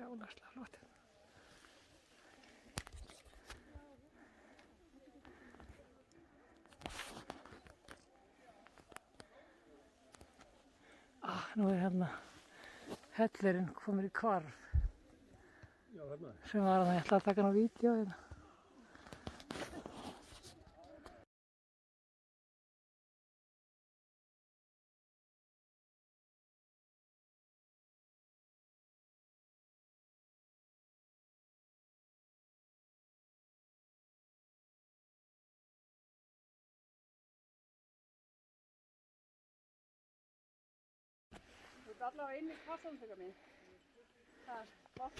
Brjálæslega flott. Nú hérna hellirinn komur í hvarf. Já, þarna. Sem var hann, ég ætla að taka hann á vídeo hérna. Þú ert allavega inn í kassanum þegar mín. Það er flott.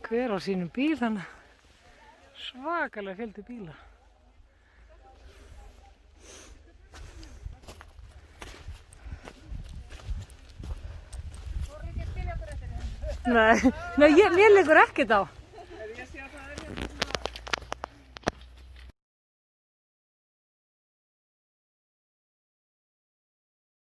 Hver á sínum bíl, þannig svakalega fjöldi bíla. Nei, mér liggur ekkert á.